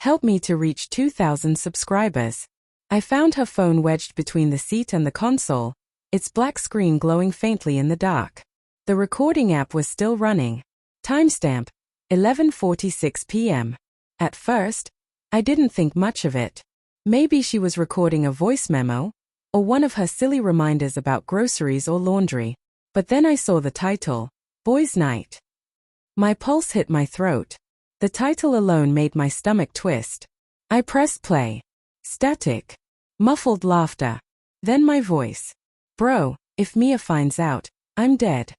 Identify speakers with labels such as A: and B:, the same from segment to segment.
A: Help me to reach 2,000 subscribers. I found her phone wedged between the seat and the console, its black screen glowing faintly in the dark. The recording app was still running. Timestamp, 11:46 p.m. At first, I didn't think much of it. Maybe she was recording a voice memo, or one of her silly reminders about groceries or laundry. But then I saw the title, Boys' Night. My pulse hit my throat. The title alone made my stomach twist. I pressed play. Static. Muffled laughter. Then my voice. Bro, if Mia finds out, I'm dead.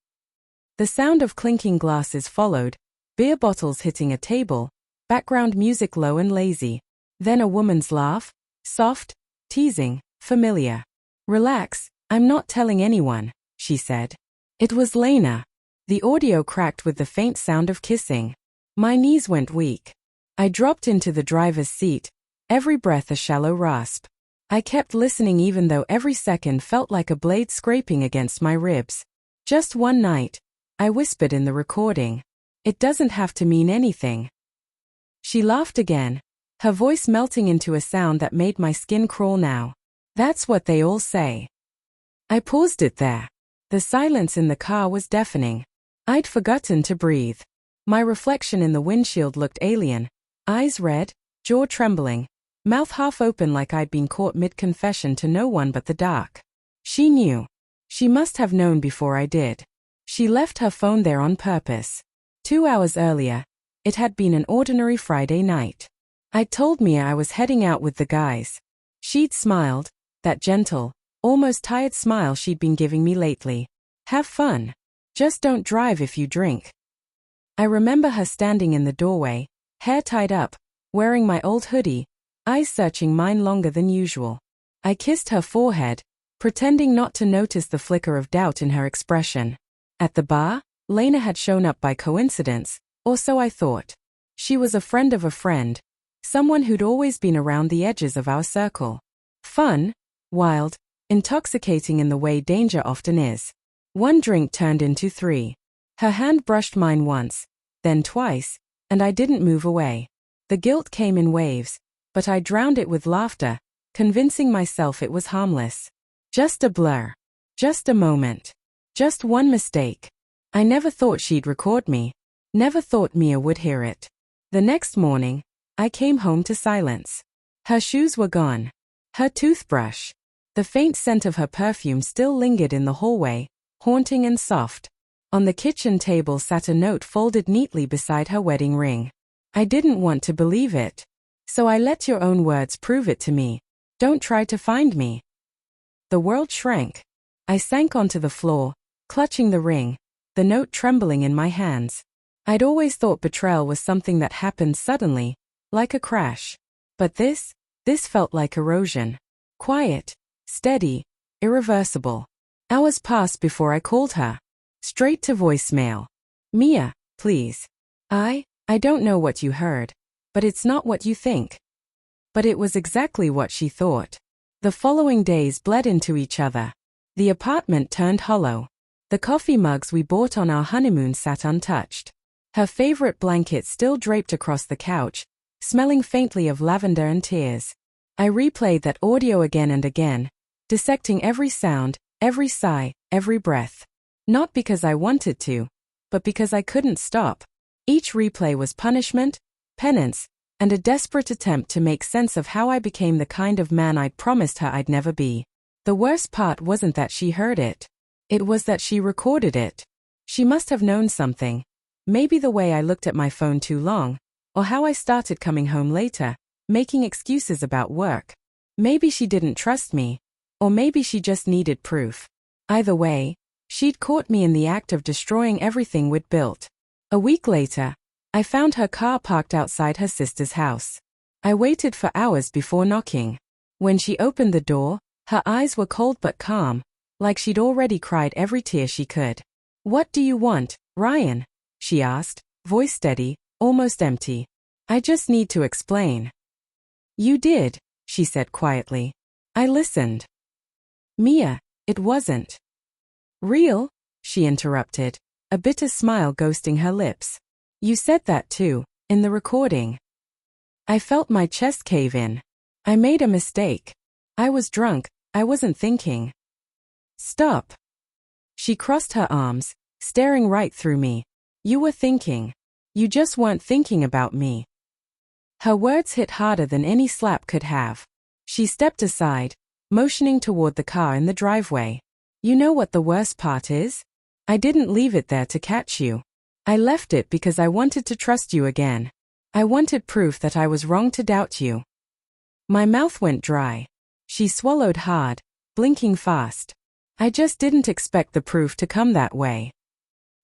A: The sound of clinking glasses followed, beer bottles hitting a table, background music low and lazy. Then a woman's laugh, soft, teasing, familiar. Relax, I'm not telling anyone, she said. It was Lena. The audio cracked with the faint sound of kissing. My knees went weak. I dropped into the driver's seat, every breath a shallow rasp. I kept listening even though every second felt like a blade scraping against my ribs. Just one night, I whispered in the recording. It doesn't have to mean anything. She laughed again, her voice melting into a sound that made my skin crawl now. That's what they all say. I paused it there. The silence in the car was deafening. I'd forgotten to breathe. My reflection in the windshield looked alien, eyes red, jaw trembling, mouth half open like I'd been caught mid-confession to no one but the dark. She knew. She must have known before I did. She left her phone there on purpose. 2 hours earlier, it had been an ordinary Friday night. I'd told Mia I was heading out with the guys. She'd smiled, that gentle, almost tired smile she'd been giving me lately. Have fun. Just don't drive if you drink. I remember her standing in the doorway, hair tied up, wearing my old hoodie, eyes searching mine longer than usual. I kissed her forehead, pretending not to notice the flicker of doubt in her expression. At the bar, Lena had shown up by coincidence, or so I thought. She was a friend of a friend, someone who'd always been around the edges of our circle. Fun, wild, intoxicating in the way danger often is. One drink turned into 3. Her hand brushed mine once, then twice, and I didn't move away. The guilt came in waves, but I drowned it with laughter, convincing myself it was harmless. Just a blur. Just a moment. Just one mistake. I never thought she'd record me. Never thought Mia would hear it. The next morning, I came home to silence. Her shoes were gone. Her toothbrush. The faint scent of her perfume still lingered in the hallway, haunting and soft. On the kitchen table sat a note folded neatly beside her wedding ring. I didn't want to believe it. So I let your own words prove it to me. Don't try to find me. The world shrank. I sank onto the floor, clutching the ring, the note trembling in my hands. I'd always thought betrayal was something that happened suddenly, like a crash. But this felt like erosion. Quiet, steady, irreversible. Hours passed before I called her. Straight to voicemail. Mia, please. I don't know what you heard, but it's not what you think. But it was exactly what she thought. The following days bled into each other. The apartment turned hollow. The coffee mugs we bought on our honeymoon sat untouched. Her favorite blanket still draped across the couch, smelling faintly of lavender and tears. I replayed that audio again and again, dissecting every sound, every sigh, every breath. Not because I wanted to, but because I couldn't stop. Each replay was punishment, penance, and a desperate attempt to make sense of how I became the kind of man I'd promised her I'd never be. The worst part wasn't that she heard it. It was that she recorded it. She must have known something. Maybe the way I looked at my phone too long, or how I started coming home later, making excuses about work. Maybe she didn't trust me, or maybe she just needed proof. Either way, she'd caught me in the act of destroying everything we'd built. A week later, I found her car parked outside her sister's house. I waited for hours before knocking. When she opened the door, her eyes were cold but calm, like she'd already cried every tear she could. "What do you want, Ryan?" she asked, voice steady, almost empty. "I just need to explain." "You did," she said quietly. I listened. "Mia, it wasn't real," she interrupted, a bitter smile ghosting her lips. "You said that too, in the recording." I felt my chest cave in. I made a mistake. I was drunk, I wasn't thinking. Stop. She crossed her arms, staring right through me. You were thinking. You just weren't thinking about me. Her words hit harder than any slap could have. She stepped aside, motioning toward the car in the driveway. You know what the worst part is? I didn't leave it there to catch you. I left it because I wanted to trust you again. I wanted proof that I was wrong to doubt you. My mouth went dry. She swallowed hard, blinking fast. I just didn't expect the proof to come that way.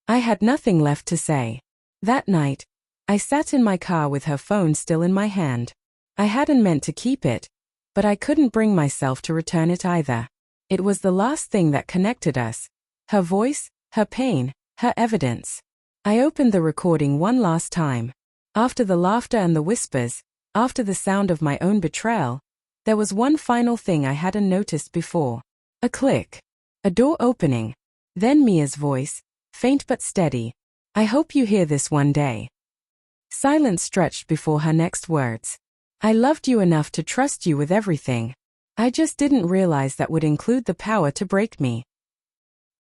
A: I had nothing left to say. That night, I sat in my car with her phone still in my hand. I hadn't meant to keep it, but I couldn't bring myself to return it either. It was the last thing that connected us. Her voice, her pain, her evidence. I opened the recording one last time. After the laughter and the whispers, after the sound of my own betrayal, there was one final thing I hadn't noticed before. A click. A door opening. Then Mia's voice, faint but steady. I hope you hear this one day. Silence stretched before her next words. I loved you enough to trust you with everything. I just didn't realize that would include the power to break me.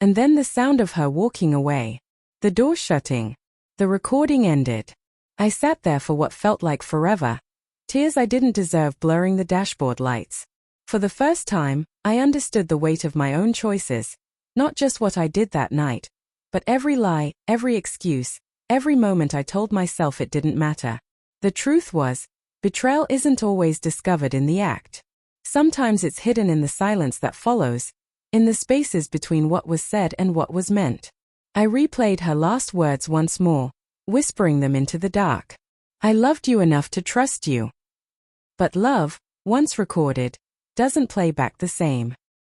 A: And then the sound of her walking away. The door shutting. The recording ended. I sat there for what felt like forever. Tears I didn't deserve blurring the dashboard lights. For the first time, I understood the weight of my own choices. Not just what I did that night, but every lie, every excuse, every moment I told myself it didn't matter. The truth was, betrayal isn't always discovered in the act. Sometimes it's hidden in the silence that follows, in the spaces between what was said and what was meant. I replayed her last words once more, whispering them into the dark. I loved you enough to trust you. But love, once recorded, doesn't play back the same.